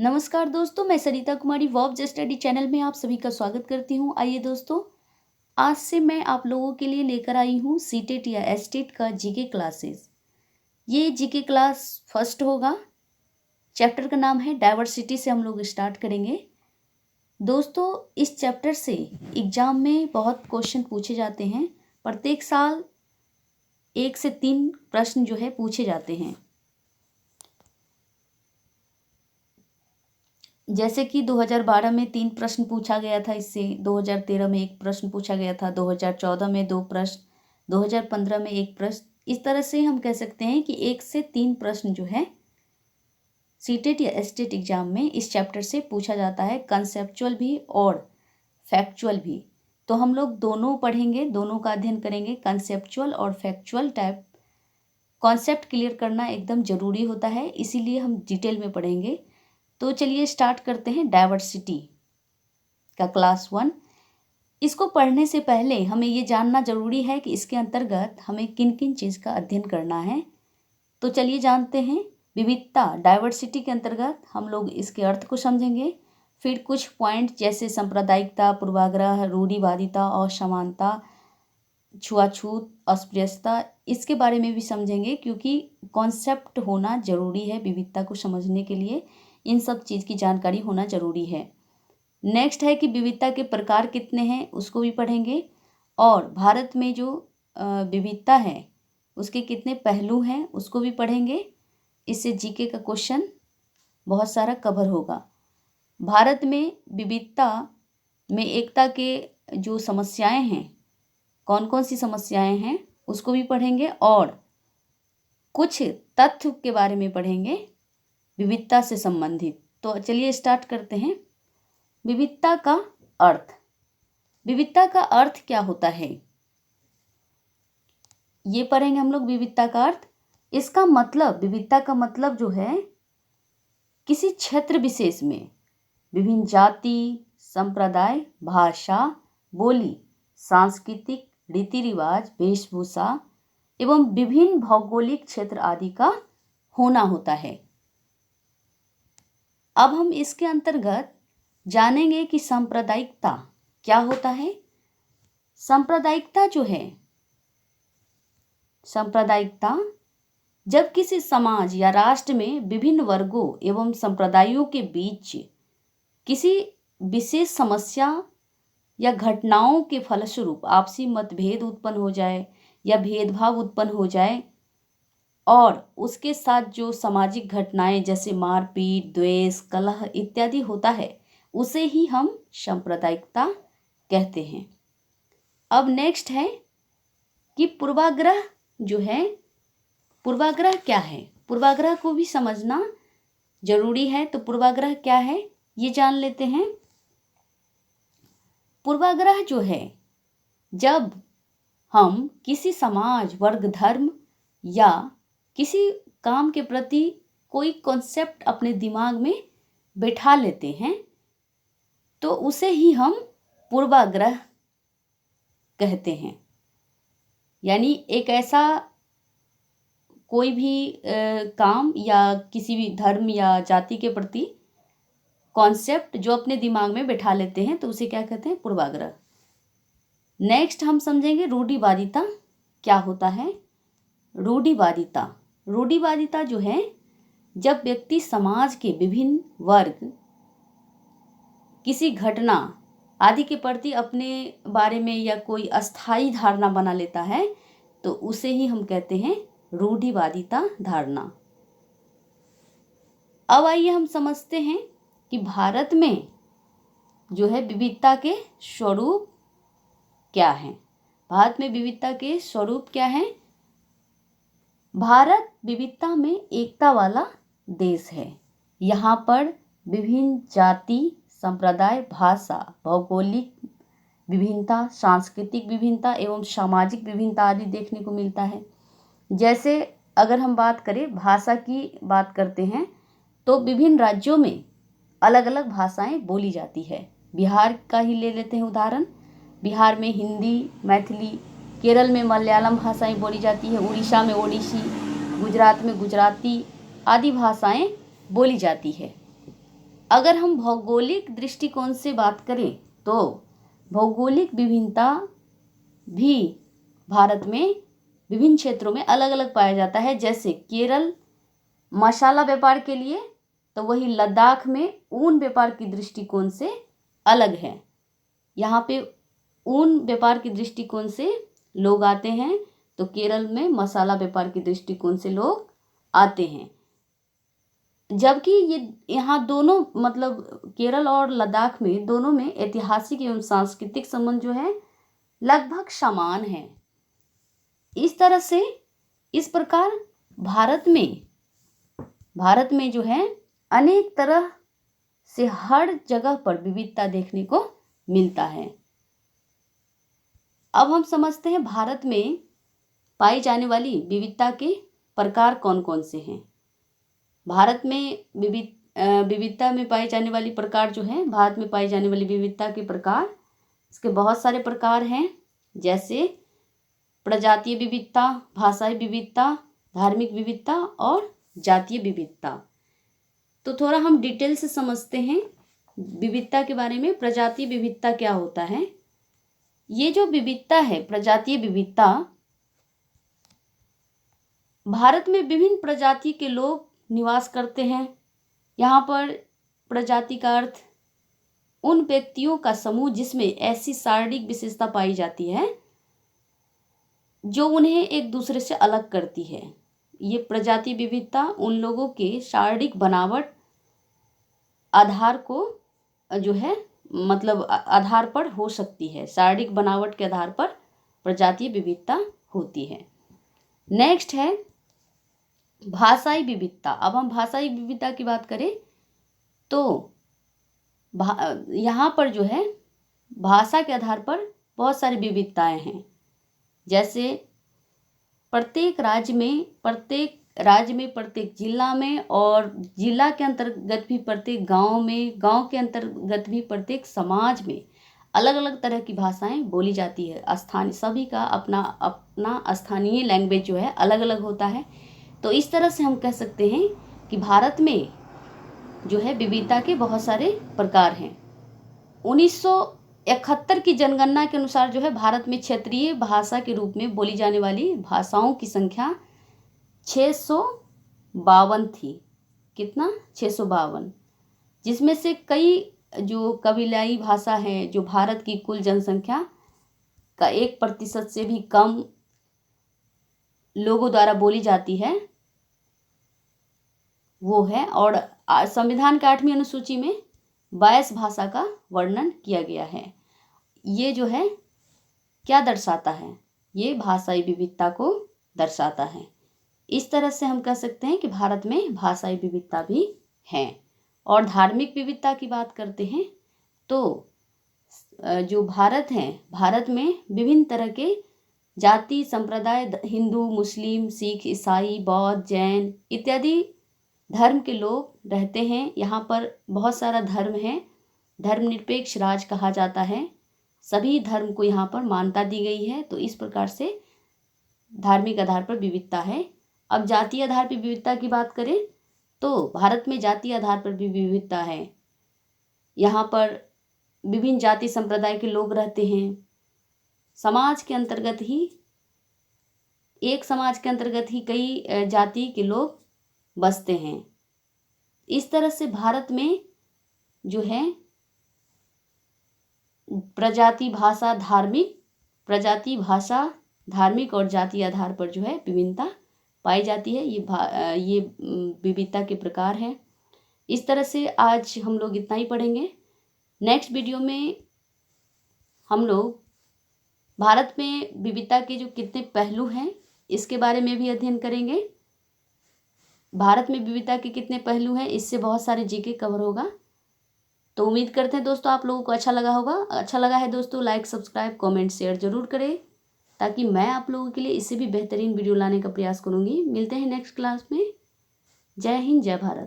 नमस्कार दोस्तों, मैं Sarita Kumari verb study channel में आप सभी का स्वागत करती हूँ। आइए दोस्तों, आज से मैं आप लोगों के लिए लेकर आई हूँ सीटेट या एसटेट का जीके क्लासेस। ये जीके क्लास फर्स्ट होगा। चैप्टर का नाम है डाइवर्सिटी से हम लोग स्टार्ट करेंगे। दोस्तों, इस चैप्टर से एग्जाम में बहुत क्वेश्चन पूछे जाते हैं। प्रत्येक साल 1 से 3 प्रश्न जो है पूछे जाते हैं। जैसे कि 2012 में 3 प्रश्न पूछा गया था, इससे 2013 में 1 प्रश्न पूछा गया था, 2014 में 2 प्रश्न, 2015 में 1 प्रश्न। इस तरह से हम कह सकते हैं कि 1 से 3 प्रश्न जो है सीटेट या एसटेट एग्जाम में इस चैप्टर से पूछा जाता है, कंसेप्चुअल भी और फैक्चुअल भी। तो हम लोग दोनों पढ़ेंगे, दोनों का अध्ययन करेंगे, कंसेप्चुअल और फैक्चुअल टाइप। कॉन्सेप्ट क्लियर करना एकदम ज़रूरी होता है, इसीलिए हम डिटेल में पढ़ेंगे। तो चलिए स्टार्ट करते हैं डाइवर्सिटी का क्लास 1। इसको पढ़ने से पहले हमें ये जानना ज़रूरी है कि इसके अंतर्गत हमें किन किन चीज़ का अध्ययन करना है। तो चलिए जानते हैं। विविधता, डाइवर्सिटी के अंतर्गत हम लोग इसके अर्थ को समझेंगे। फिर कुछ पॉइंट जैसे सांप्रदायिकता, पूर्वाग्रह, रूढ़िवादिता और समानता, छुआछूत, अस्पृश्यता, इसके बारे में भी समझेंगे, क्योंकि कॉन्सेप्ट होना ज़रूरी है विविधता को समझने के लिए। इन सब चीज़ की जानकारी होना ज़रूरी है। नेक्स्ट है कि विविधता के प्रकार कितने हैं, उसको भी पढ़ेंगे। और भारत में जो विविधता है उसके कितने पहलू हैं, उसको भी पढ़ेंगे। इससे जीके का क्वेश्चन बहुत सारा कवर होगा। भारत में विविधता में एकता के जो समस्याएं हैं, कौन कौन सी समस्याएं हैं, उसको भी पढ़ेंगे। और कुछ तथ्य के बारे में पढ़ेंगे विविधता से संबंधित। तो चलिए स्टार्ट करते हैं। विविधता का अर्थ। विविधता का अर्थ क्या होता है, ये पढ़ेंगे हम लोग। विविधता का अर्थ, इसका मतलब, विविधता का मतलब जो है, किसी क्षेत्र विशेष में विभिन्न जाति, संप्रदाय, भाषा, बोली, सांस्कृतिक रीति रिवाज, वेशभूषा एवं विभिन्न भौगोलिक क्षेत्र आदि का होना होता है। अब हम इसके अंतर्गत जानेंगे कि सांप्रदायिकता क्या होता है। सांप्रदायिकता जो है, सांप्रदायिकता जब किसी समाज या राष्ट्र में विभिन्न वर्गों एवं संप्रदायों के बीच किसी विशेष समस्या या घटनाओं के फलस्वरूप आपसी मतभेद उत्पन्न हो जाए या भेदभाव उत्पन्न हो जाए, और उसके साथ जो सामाजिक घटनाएं जैसे मारपीट, द्वेष, कलह इत्यादि होता है, उसे ही हम सांप्रदायिकता कहते हैं। अब नेक्स्ट है कि पूर्वाग्रह जो है, पूर्वाग्रह क्या है, पूर्वाग्रह को भी समझना जरूरी है। तो पूर्वाग्रह क्या है ये जान लेते हैं। पूर्वाग्रह जो है, जब हम किसी समाज, वर्ग, धर्म या किसी काम के प्रति कोई कॉन्सेप्ट अपने दिमाग में बैठा लेते हैं, तो उसे ही हम पूर्वाग्रह कहते हैं। यानी एक ऐसा कोई भी काम या किसी भी धर्म या जाति के प्रति कॉन्सेप्ट जो अपने दिमाग में बैठा लेते हैं, तो उसे क्या कहते हैं, पूर्वाग्रह। नेक्स्ट हम समझेंगे रूढ़िवादिता क्या होता है। रूढ़िवादिता, रूढ़िवादिता जो है, जब व्यक्ति समाज के विभिन्न वर्ग किसी घटना आदि के प्रति अपने बारे में या कोई अस्थायी धारणा बना लेता है, तो उसे ही हम कहते हैं रूढ़िवादिता धारणा। अब आइए हम समझते हैं कि भारत में जो है विविधता के स्वरूप क्या हैं। भारत में विविधता के स्वरूप क्या हैं। भारत विविधता में एकता वाला देश है। यहाँ पर विभिन्न जाति, संप्रदाय, भाषा, भौगोलिक विभिन्नता, सांस्कृतिक विभिन्नता एवं सामाजिक विभिन्नता आदि देखने को मिलता है। जैसे अगर हम बात करें, भाषा की बात करते हैं, तो विभिन्न राज्यों में अलग अलग भाषाएं बोली जाती है। बिहार का ही ले लेते हैं उदाहरण। बिहार में हिंदी, मैथिली, केरल में मलयालम भाषाएं बोली जाती है, उड़ीसा में ओडिसी, गुजरात में गुजराती आदि भाषाएं बोली जाती है। अगर हम भौगोलिक दृष्टिकोण से बात करें तो भौगोलिक विभिन्नता भी भारत में विभिन्न क्षेत्रों में अलग अलग पाया जाता है। जैसे केरल मसाला व्यापार के लिए, तो वही लद्दाख में ऊन व्यापार की दृष्टिकोण से अलग है। यहाँ पे ऊन व्यापार की दृष्टिकोण से लोग आते हैं, तो केरल में मसाला व्यापार की दृष्टिकोण से लोग आते हैं। जबकि ये यहाँ दोनों मतलब केरल और लद्दाख में दोनों में ऐतिहासिक एवं सांस्कृतिक संबंध जो है लगभग समान है। इस तरह से इस प्रकार भारत में जो है अनेक तरह से हर जगह पर विविधता देखने को मिलता है। अब हम समझते हैं भारत में पाई जाने वाली विविधता के प्रकार कौन कौन से हैं। भारत में विविधता में पाई जाने वाली प्रकार जो है, भारत में पाई जाने वाली विविधता के प्रकार, इसके बहुत सारे प्रकार हैं। जैसे प्रजातीय विविधता, भाषाई विविधता, धार्मिक विविधता और जातीय विविधता। तो थोड़ा हम डिटेल से समझते हैं विविधता के बारे में। प्रजातीय विविधता क्या होता है? ये जो विविधता है, प्रजातीय विविधता, भारत में विभिन्न प्रजाति के लोग निवास करते हैं। यहाँ पर प्रजाति का अर्थ उन व्यक्तियों का समूह जिसमें ऐसी शारीरिक विशेषता पाई जाती है जो उन्हें एक दूसरे से अलग करती है। ये प्रजाति विविधता उन लोगों के शारीरिक बनावट आधार को जो है मतलब आधार पर हो सकती है। शारीरिक बनावट के आधार पर प्रजातीय विविधता होती है। नेक्स्ट है भाषाई विविधता। अब हम भाषाई विविधता की बात करें तो यहाँ पर जो है भाषा के आधार पर बहुत सारी विविधताएं हैं। जैसे प्रत्येक राज्य में, प्रत्येक जिला में और जिला के अंतर्गत भी प्रत्येक गांव में, गांव के अंतर्गत भी प्रत्येक समाज में अलग अलग तरह की भाषाएं बोली जाती है। स्थानीय सभी का अपना अपना स्थानीय लैंग्वेज जो है अलग अलग होता है। तो इस तरह से हम कह सकते हैं कि भारत में जो है विविधता के बहुत सारे प्रकार हैं। 1971 की जनगणना के अनुसार जो है भारत में क्षेत्रीय भाषा के रूप में बोली जाने वाली भाषाओं की संख्या 652 थी। कितना? 652, जिसमें से कई जो कबीलाई भाषा है जो भारत की कुल जनसंख्या का 1% से भी कम लोगों द्वारा बोली जाती है, वो है। और संविधान के 8वीं अनुसूची में 22 भाषा का वर्णन किया गया है। ये जो है क्या दर्शाता है? ये भाषाई विविधता को दर्शाता है। इस तरह से हम कह सकते हैं कि भारत में भाषाई विविधता भी है। और धार्मिक विविधता की बात करते हैं तो जो भारत है, भारत में विभिन्न तरह के जाति संप्रदाय, हिंदू, मुस्लिम, सिख, ईसाई, बौद्ध, जैन इत्यादि धर्म के लोग रहते हैं। यहाँ पर बहुत सारा धर्म है। धर्मनिरपेक्ष राज्य कहा जाता है। सभी धर्म को यहाँ पर मान्यता दी गई है। तो इस प्रकार से धार्मिक आधार पर विविधता है। अब जातीय आधार पर विविधता की बात करें तो भारत में जातीय आधार पर भी विविधता है। यहाँ पर विभिन्न जाति संप्रदाय के लोग रहते हैं। समाज के अंतर्गत ही, एक समाज के अंतर्गत ही कई जाति के लोग बसते हैं। इस तरह से भारत में जो है प्रजाति भाषा धार्मिक और जातीय आधार पर जो है विभिन्नता पाई जाती है। ये विविधता के प्रकार हैं। इस तरह से आज हम लोग इतना ही पढ़ेंगे। नेक्स्ट वीडियो में हम लोग भारत में विविधता के जो कितने पहलू हैं इसके बारे में भी अध्ययन करेंगे। भारत में विविधता के कितने पहलू हैं, इससे बहुत सारे जीके कवर होगा। तो उम्मीद करते हैं दोस्तों आप लोगों को अच्छा लगा होगा। अच्छा लगा है दोस्तों, लाइक, सब्सक्राइब, कमेंट, शेयर जरूर करें, ताकि मैं आप लोगों के लिए इससे भी बेहतरीन वीडियो लाने का प्रयास करूँगी। मिलते हैं नेक्स्ट क्लास में। जय हिंद, जय भारत।